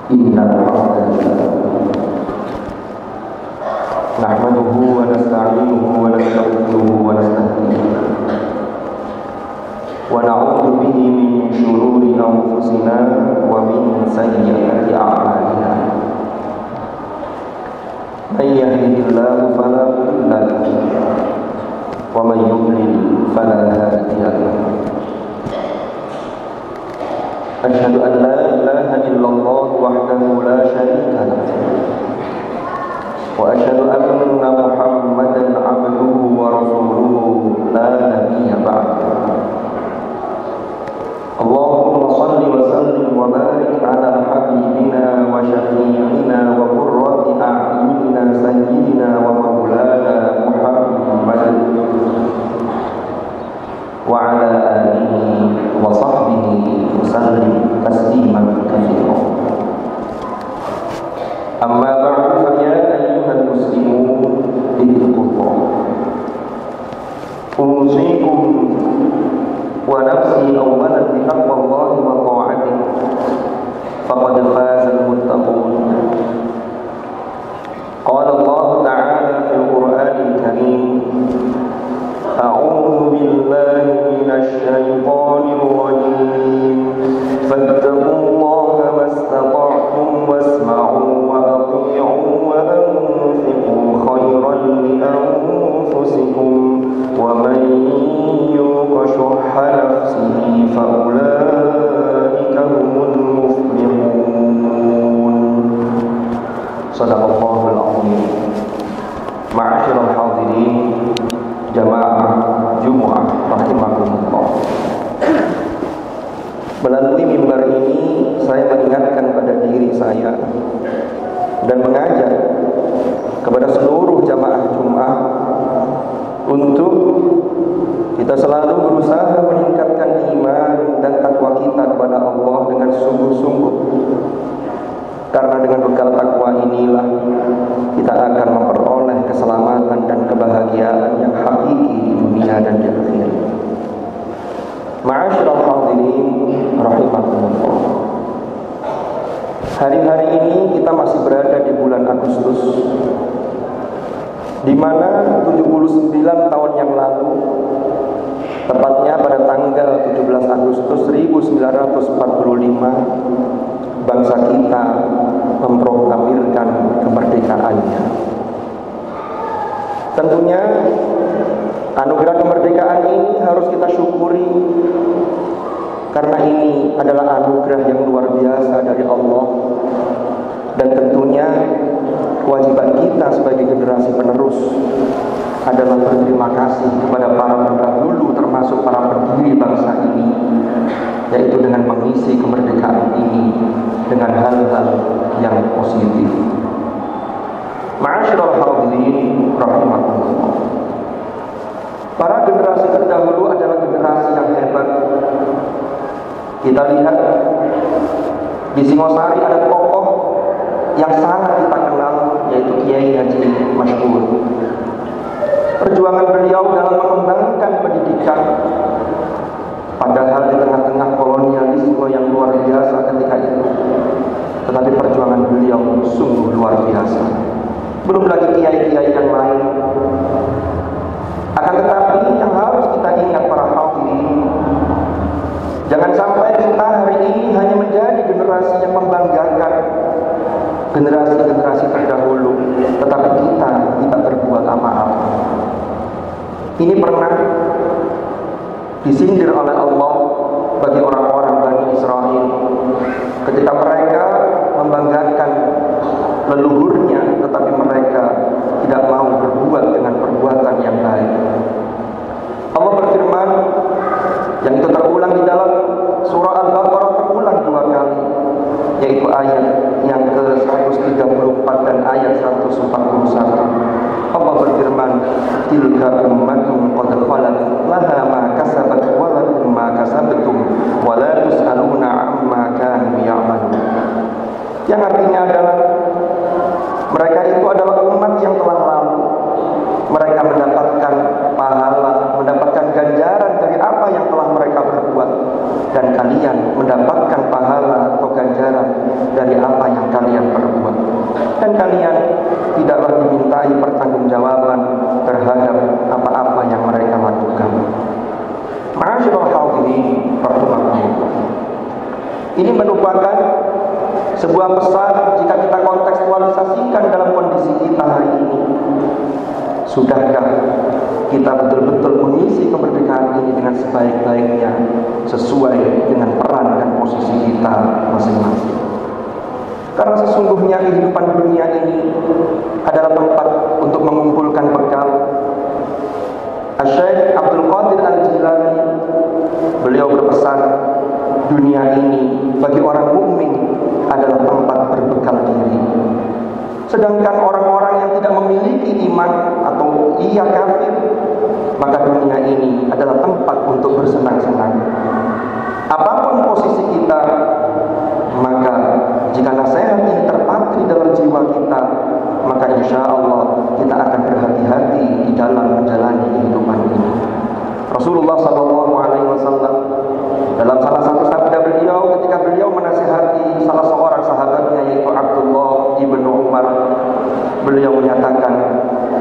إن الحمد لله نحمده ونستعينه ونستغفره ونستهديه ونعوذ به من شرور أنفسنا ومن سيئات أعمالنا من يهده الله فلا مضل له ومن يضلل فلا هادي له أشهد أن لا إله إلا الله وحده لا شريك له وأشهد أن محمدا عبده ورسوله لا نبي بعده اللهم صل وسلم وبارك على حبيبنا وشفيعنا وقرة أعيننا سيدنا ومولانا محمد وعلى آله وصحبه وسلم تسليما كثيرا أما بعد فيا أيها المسلمون اتقوا الله أوصيكم ونفسي أولا بتقوى الله وطاعته فقد فاز المتقون قال الله تعالى في القرآن الكريم أعوذ بالله من الشيطان الرجيم فاتقوا الله ما استطعتم واسمعوا وأطيعوا وأنفقوا خيرا لأنفسكم ومن يوق شح نفسه فأولئك هم المفلحون صدق الله العظيم. معاشر الحاضرين jamaah Jumat rahimakumullah. Melalui mimbar ini saya mengingatkan pada diri saya dan mengajak kepada seluruh jamaah Jumat untuk kita selalu berusaha meningkatkan iman dan takwa kita kepada Allah dengan sungguh-sungguh. Karena dengan bekal takwa inilah kita akan memperoleh keselamatan dan kebahagiaan yang hakiki di dunia dan di akhirat. Ma'asyiral hadirin rahimakumullah. Hari-hari ini kita masih berada di bulan Agustus, di mana 79 tahun yang lalu, tepatnya pada tanggal 17 Agustus 1945, bangsa kita memproklamirkan kemerdekaannya. Tentunya anugerah kemerdekaan ini harus kita syukuri, karena ini adalah anugerah yang luar biasa dari Allah. Dan tentunya kewajiban kita sebagai generasi penerus adalah berterima kasih kepada para pendahulu, termasuk para pendiri bangsa ini, yaitu dengan mengisi kemerdekaan ini dengan hal-hal yang positif. Ma'asyiral hadirin rahimakumullah. Para generasi terdahulu adalah generasi yang hebat. Kita lihat di Singosari ada tokoh yang sangat kita kenal, yaitu Kiai Haji Masyhur. Perjuangan beliau dalam mengembangkan pendidikan, padahal di tengah-tengah kolonialisme yang luar biasa ketika itu, tetapi perjuangan beliau sungguh luar biasa. Belum lagi kiai-kiai yang lain. Akan tetapi yang harus kita ingat para hadirin, jangan sampai kita hari ini hanya menjadi generasi yang membanggakan generasi-generasi terdahulu, tetapi kita tidak berbuat apa-apa. Ini pernah disindir oleh Allah bagi orang-orang Bani Israel ketika mereka membanggakan leluhurnya, tetapi mereka tidak mau berbuat dengan perbuatan yang baik. Allah berfirman, yang itu terulang di dalam surah Al-Baqarah, terulang 2 kali, yaitu ayat yang ke-134 dan ayat 141. Allah berfirman, tilka ummatun qad khalat laha ma kasabat wa lakum ma kasabtum wa la tus'aluna 'amma kanu ya'malun. Yang artinya adalah mereka itu adalah umat yang telah lalu. Mereka mendapatkan pahala, mendapatkan ganjaran dari apa yang telah mereka berbuat, dan kalian mendapatkan pahala atau ganjaran dari apa yang kalian perbuat. Dan kalian tidaklah dimintai pertanggungjawaban terhadap apa-apa yang mereka lakukan. Ma'asyiral hadirin rahimakumullah. Ini merupakan sebuah pesan jika kita kontekstualisasikan dalam kondisi kita hari ini. Sudahkah kita betul-betul mengisi kemerdekaan ini dengan sebaik-baiknya sesuai dengan peran dan posisi kita masing-masing? Karena sesungguhnya kehidupan dunia ini adalah tempat untuk mengumpulkan bekal. Syekh Abdul Qadir Al-Jilani beliau berpesan, dunia ini bagi orang mukmin adalah tempat berbekal diri. Sedangkan orang-orang yang tidak memiliki iman atau ia kafir, maka dunia ini adalah tempat untuk bersenang-senang. Apapun posisi kita, maka jika nasihat ini terpatri dalam jiwa kita, maka insya Allah kita akan berhati-hati di dalam menjalani kehidupan ini. Rasulullah SAW dalam salah satu sabda beliau ketika beliau menasihati salah seorang sahabatnya yaitu Abdullah ibnu Umar, beliau menyatakan,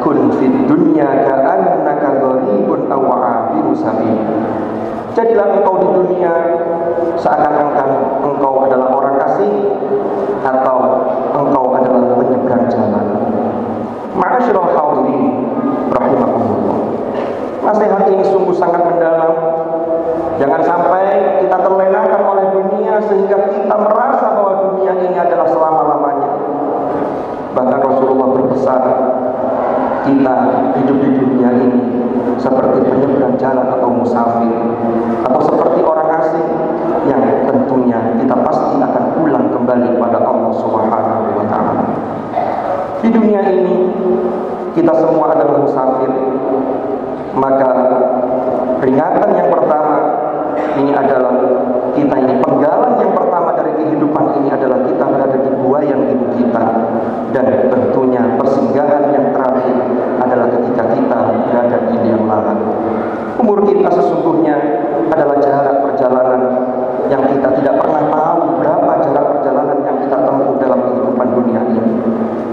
kun fid dunya ka'annaka gharibun aw 'abiru sabil. Jadilah engkau di dunia seakan-akan engkau adalah orang asing atau engkau adalah penyeberang jalan. Ma'asyiral hadirin rahimakumullah. Nasihat ini sungguh sangat mendalam. Jangan sampai kita terlenakan oleh dunia sehingga kita merasa bahwa dunia ini adalah selama-lamanya. Bahkan Rasulullah berpesan, kita hidup di dunia ini seperti penyeberang jalan atau musafir, atau seperti orang asing yang tentunya kita pasti akan pulang kembali pada Allah Subhanahu wa ta'ala. Di dunia ini kita semua adalah musafir. Maka peringatan yang pertama ini adalah kita ini, penggalan yang pertama dari kehidupan ini adalah kita berada di buayan ibu kita. Dan tentunya persinggahan yang terakhir adalah ketika kita berada di liang lahat. Umur kita sesungguhnya adalah jarak perjalanan yang kita tidak pernah tahu berapa jarak perjalanan yang kita tempuh dalam kehidupan dunia ini.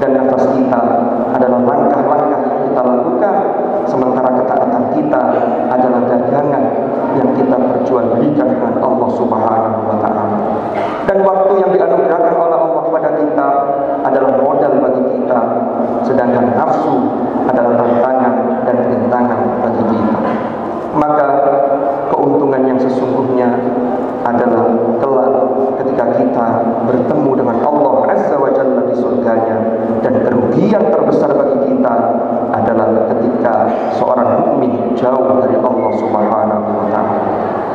Dan atas kita adalah langkah-langkah yang kita lakukan, sementara ketaatan kita adalah dagangan yang kita perjualbelikan dengan Allah Subhanahu wa ta'ala. Dan waktu yang dianugerahkan oleh Allah kepada kita adalah modal bagi kita, sedangkan nafsu adalah tantangan dan rintangan bagi kita. Maka keuntungan yang sesungguhnya adalah kelak ketika kita bertemu dengan Allah Azza wa Jalla di surganya. Dan kerugian terbesar bagi kita adalah ketika seorang mukmin jauh dari Allah Subhanahu wa ta'ala.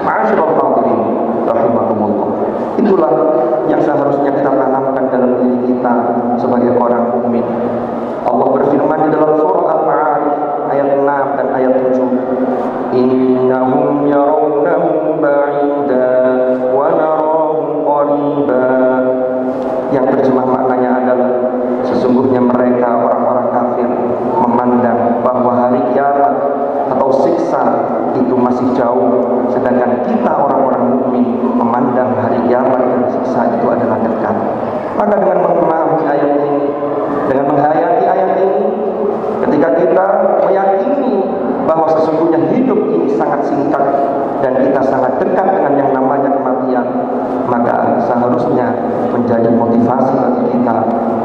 Ma'asyiral hadirin rahimakumullah. Itulah yang seharusnya kita tanamkan dalam diri kita sebagai orang mukmin. Allah berfirman di dalam surah Al-Ma'arij ayat 6 dan ayat 7, innahum yarawnahu ba'ida wa narahu qariba. Yang terjemah maknanya adalah sesungguhnya mereka orang-orang kafir memandang bahwa hari kiamat atau siksa itu masih jauh, sedangkan kita orang-orang mukmin memandang hari kiamat dan siksa itu adalah dekat. Maka dengan memahami ayat ini, dengan menghayati ayat ini, ketika kita meyakini bahwa sesungguhnya hidup ini sangat singkat dan kita sangat dekat dengan yang namanya kematian, maka seharusnya menjadi motivasi bagi kita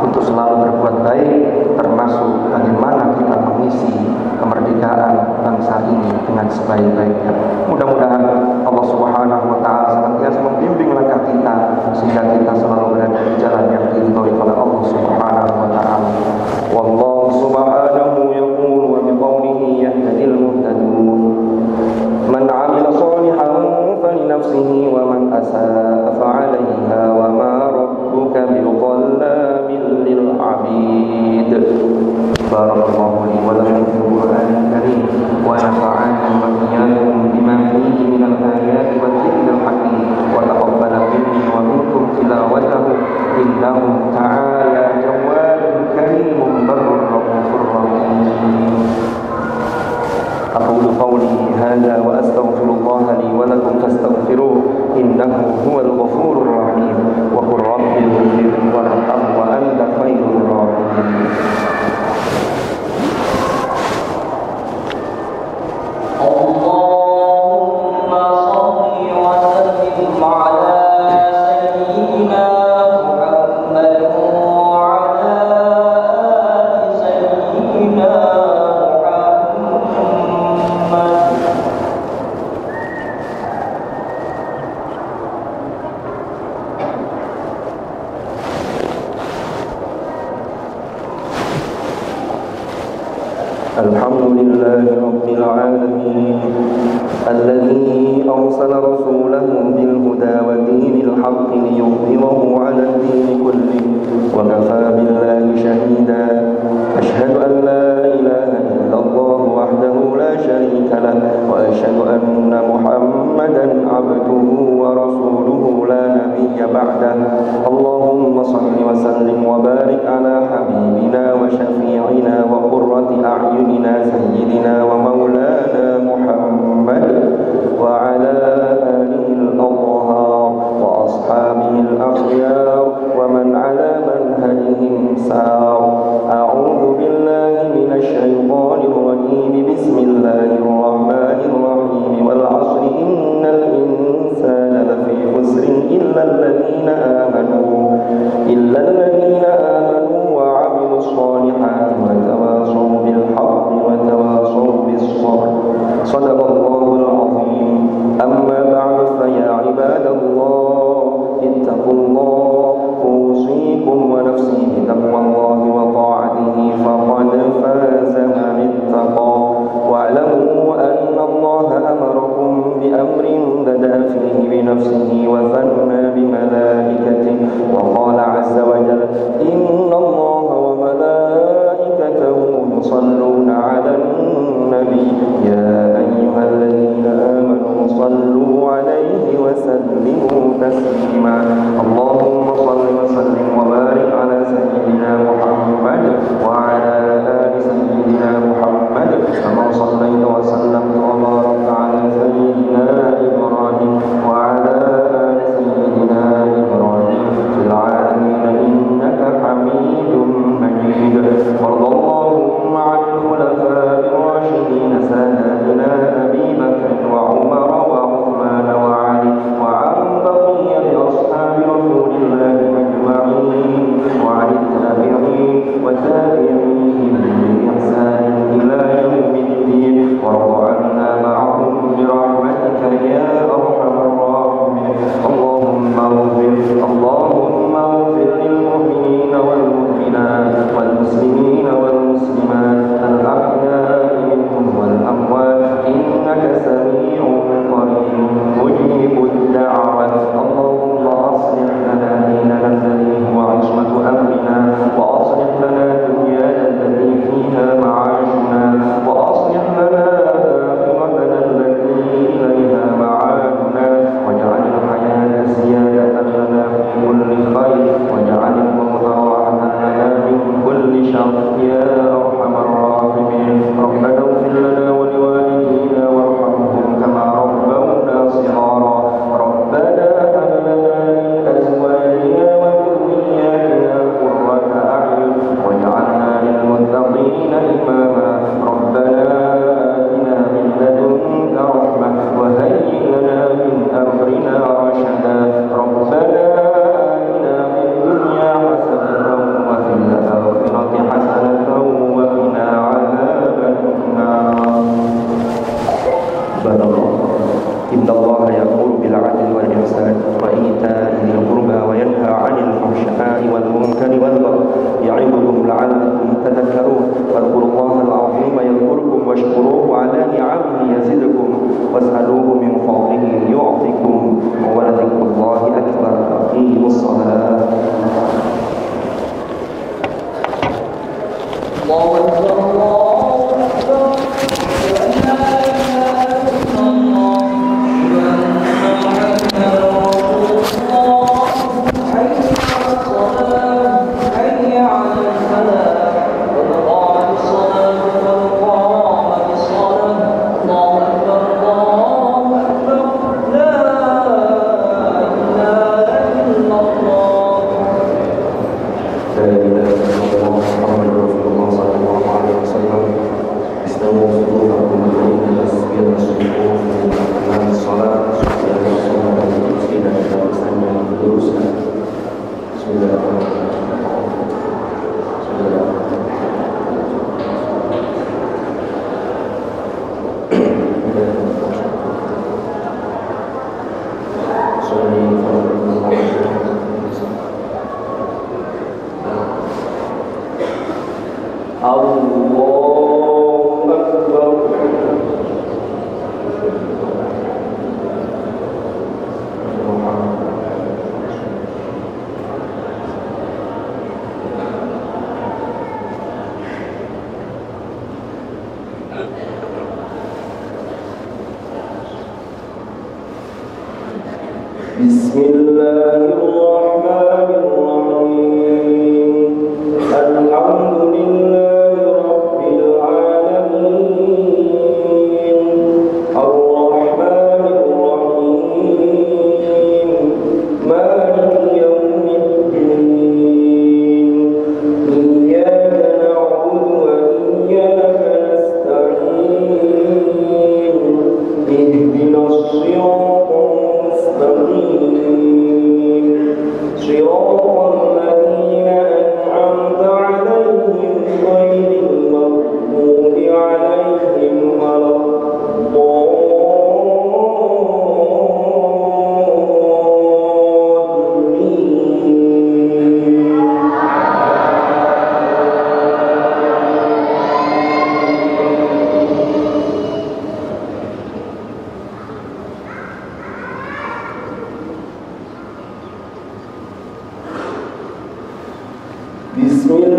untuk selalu berbuat baik, termasuk bagaimana kita mengisi kemerdekaan bangsa ini dengan sebaik-baiknya. Mudah-mudahan Allah Subhanahu wa ta'ala senantiasa membimbing langkah kita sehingga kita selalu berada di jalan yang diridhoi oleh Allah Subhanahu wa ta'ala. Wallahu subhanahu yaqulu wa biqawlihi yahdil muhtadun. Man 'amila shalihan falinafsihi wa man asaa fa'alayha wa ma rabbuka biqallamin lil 'abid. Barakallahu li wa lakum fil Qur'anil karim wa nafa'ani wa iyyakum bima fihi minal ayati wa dzikril hakim wa taqabbala minni wa minkum tilawatahu innahu ta'ala jawwadun karimun barrur rahmanur rahim. أقول قولي هذا وأستغفر الله لي ولكم فاستغفروه إنه هو الغفور الرحيم. الحمد لله رب العالمين الذي أرسل رسوله بالهدى ودين الحق ليظهره على الدين كله وكفى بالله شهيدا أشهد أن لا إله إلا الله وحده لا شريك له وأشهد أن محمدا عبده ورسوله لا نبي بعده اللهم صل وسلم وبارك على حبيبنا وشفيعنا وقرة أعيننا سيدنا ومولانا محمد وعلى آله الأطهار وأصحابه الأخيار ومن على منهجهم سار أعوذ بالله من الشيطان الرجيم بسم الله الرحمن الرحيم والعصر إن الإنسان لفي خسر إلا الذين آمنوا وعملوا الصالحات وتواصوا بالحق وتواصوا بالصبر صدق الله العظيم أما بعد فيا عباد الله اتقوا الله أوصيكم ونفسي بتقوى الله وطاعته فقد فاز من اتقى واعلموا أن الله أمركم بأمر بدأ فيه بنفسه وثنى بملائكته وقال عز وجل إن الله وملائكته يصلون على النبي يا أيها الذين آمنوا صلوا عليه وسلموا تسليما اللهم صل وسلم وبارك على سيدنا محمد وعلى آل سيدنا محمد كما صليت وسلمت وباركت على سيدنا إبراهيم وعلى آل سيدنا إبراهيم في العالمين إنك حميد مجيد وارض اللهم عن الخلفاء الراشدين ساداتنا أبي بكر وعمر وعثمان وعلي وعن بقية أصحاب رسول الله أجمعين وعن التابعين وتابعيهم بإحسان إلى يوم الدين وارض عنا معهم برحمتك يا أرحم الراحمين اللهم اغفر للمؤمنين والمؤمنات والمسلمين والمسلمات الأحياء منهم والأموات إنك سميع قريب مجيب الدعوة اللهم أصلح لنا ديننا الذي هو عصمة أمرنا وأصلح لنا دنيانا التي فيها معاشنا وأصلح لنا آخرتنا التي إليها معادنا واجعل الحياة زيادة لنا في كل خير واجعل الموت راحة لنا من كل شر يا أرحم الراحمين ربنا اغفر لنا ولوالدينا وارحمهم كما ربونا صغارا ربنا هب لنا من أزواجنا وذرياتنا قرة أعين واجعلنا للمتقين إماما ربنا آتنا من لدنك رحمة وهيئ لنا من أمرنا رشدا ربنا آتنا في الدنيا حسنة وفي الآخرة حسنة وقنا عذاب النار عباد الله إن الله يأمر بالعدل والإحسان وإيتاء ذي القربى وينهى عن الفحشاء والمنكر والبغي يعظكم لعلكم تذكرون واذكروا الله العظيم يذكركم واشكروه على نعمه يزدكم واسألوه من فضله يعطكم ولذكر الله أكبر أقيموا الصلاة الله أكبر الله أكبر لا إله إلا الله محمد رسول الله حي على الصلاة حي على الفلاح قد قامت الصلاة قد قامت الصلاة الله أكبر الله أكبر لا إله إلا الله لا إله إلا الله محمد رسول الله صلى الله عليه وسلم استووا صفوفكم فإن تسوية الصفوف من أركان الصلاة يا رسول الله سيدنا الإسلام الدروسنا بسم الله الرحمن الرحيم الله تجارة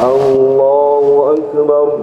أو لهوا انفضوا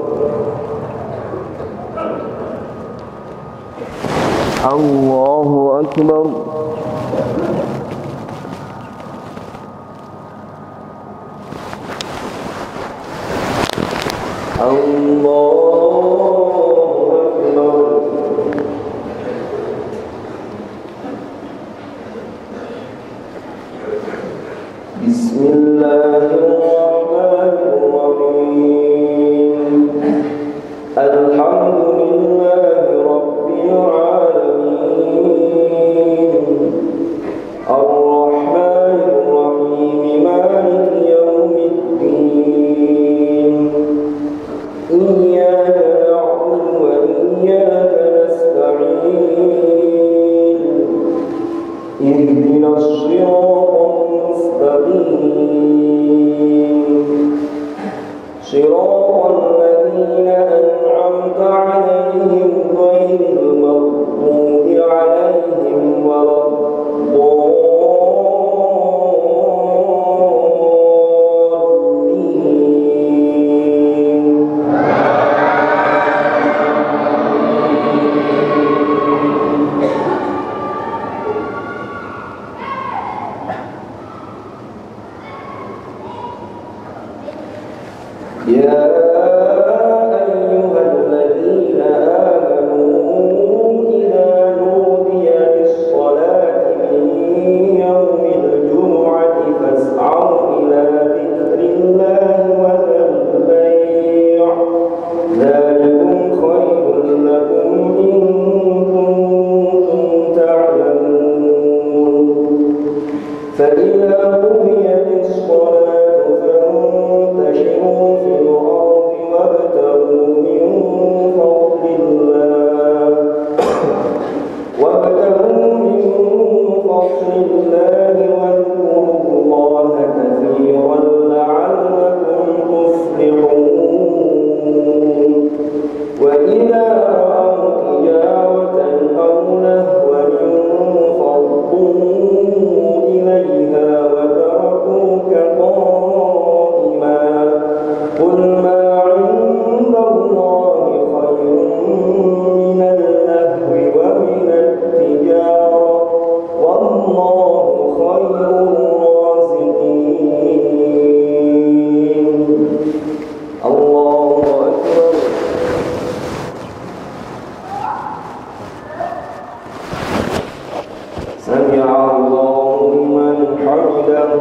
سمع الله لمن حمده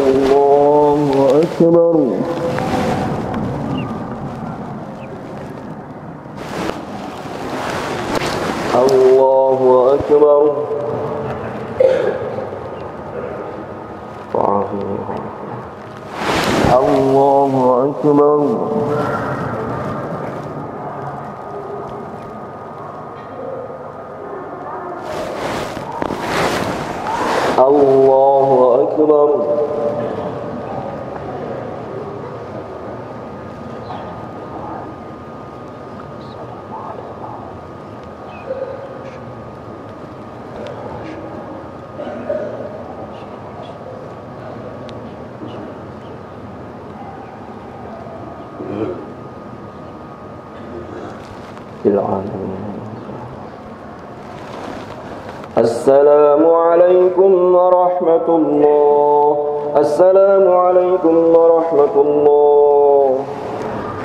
الله أكبر الله أكبر الله أكبر الله أكبر السلام عليكم ورحمة الله. السلام عليكم ورحمة الله.